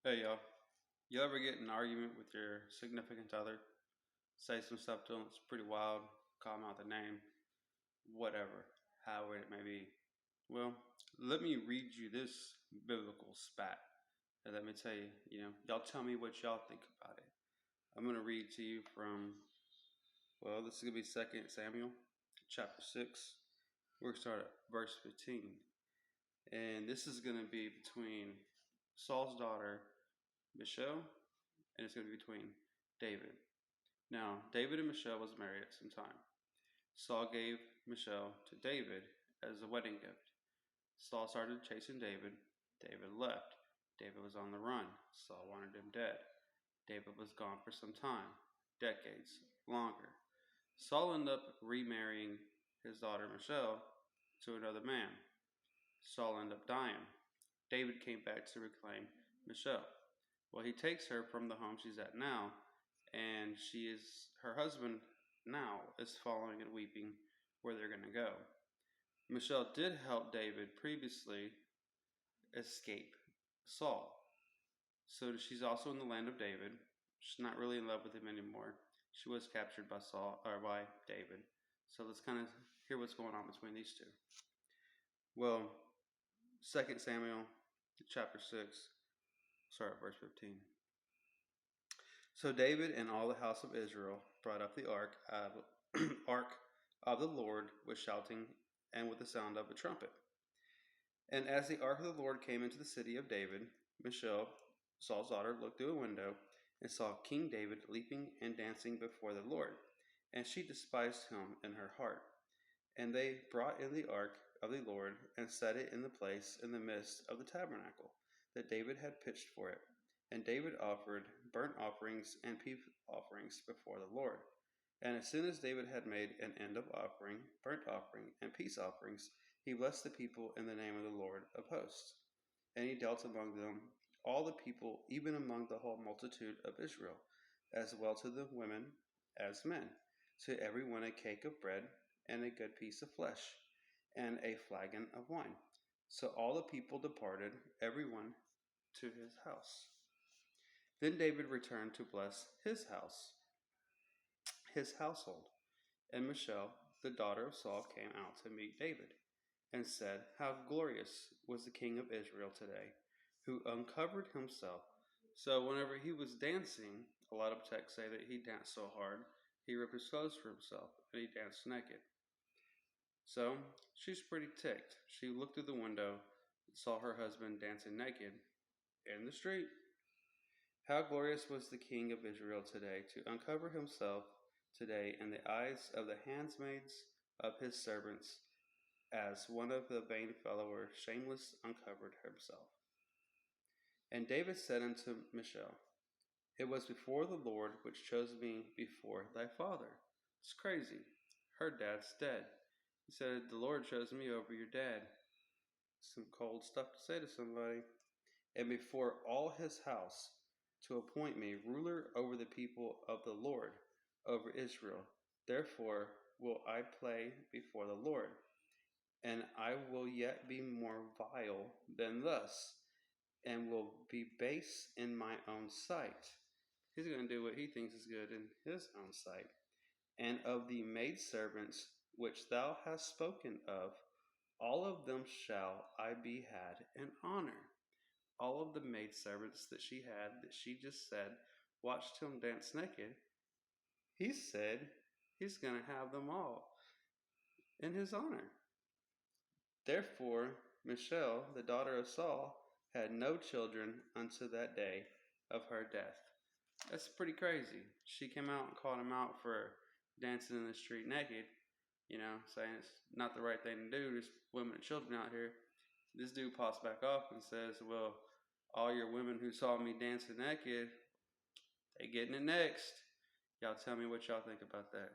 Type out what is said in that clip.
Hey y'all, you ever get in an argument with your significant other? Say some stuff to them, it's pretty wild, call them out the name, whatever, however it may be. Well, let me read you this biblical spat. And let me tell you, y'all tell me what y'all think about it. I'm going to read to you from, this is going to be 2 Samuel chapter 6. We're going to start at verse 15. And this is going to be between Saul's daughter, Michelle, and it's going to be between David. Now, David and Michelle was married at some time. Saul gave Michelle to David as a wedding gift. Saul started chasing David. David left. David was on the run. Saul wanted him dead. David was gone for some time, decades, longer. Saul ended up remarrying his daughter Michelle to another man. Saul ended up dying. David came back to reclaim Michelle. Well, he takes her from the home she's at now, and her husband now is following and weeping where they're going to go. Michelle did help David previously escape Saul. So she's also in the land of David. She's not really in love with him anymore. She was captured by by David. So let's kind of hear what's going on between these two. Well, 2 Samuel chapter 6, start at verse 15. So David and all the house of Israel brought up the ark of the Lord with shouting and with the sound of a trumpet. And as the ark of the Lord came into the city of David, Michelle, Saul's daughter, looked through a window and saw King David leaping and dancing before the Lord, and she despised him in her heart. And they brought in the ark of the Lord and set it in the place in the midst of the tabernacle that David had pitched for it. And David offered burnt offerings and peace offerings before the Lord. And as soon as David had made an end of offering burnt offering and peace offerings, he blessed the people in the name of the Lord of hosts. And he dealt among them all the people, even among the whole multitude of Israel, as well to the women as men, to every one a cake of bread and a good piece of flesh, and a flagon of wine. So all the people departed, every one to his house. Then David returned to bless his household. And Michelle, the daughter of Saul, came out to meet David, and said, How glorious was the king of Israel today, who uncovered himself. So whenever he was dancing, a lot of texts say that he danced so hard, he ripped his clothes for himself, and he danced naked. So she's pretty ticked. She looked through the window, saw her husband dancing naked in the street. How glorious was the king of Israel today to uncover himself today in the eyes of the handmaids of his servants, as one of the vain followers shameless uncovered himself. And David said unto Michelle, It was before the Lord which chose me before thy father. It's crazy. Her dad's dead. He said, The Lord chose me over your dad. Some cold stuff to say to somebody. And before all his house, to appoint me ruler over the people of the Lord, over Israel. Therefore will I play before the Lord, and I will yet be more vile than thus, and will be base in my own sight. He's going to do what he thinks is good in his own sight. And of the maidservants which thou hast spoken of, all of them shall I be had in honor. All of the maidservants that she just said, watched him dance naked, he said he's going to have them all in his honor. Therefore, Michelle, the daughter of Saul, had no children unto that day of her death. That's pretty crazy. She came out and called him out for dancing in the street naked, saying it's not the right thing to do. There's women and children out here. This dude pops back off and says, Well, all your women who saw me dancing naked, they getting it next. Y'all tell me what y'all think about that.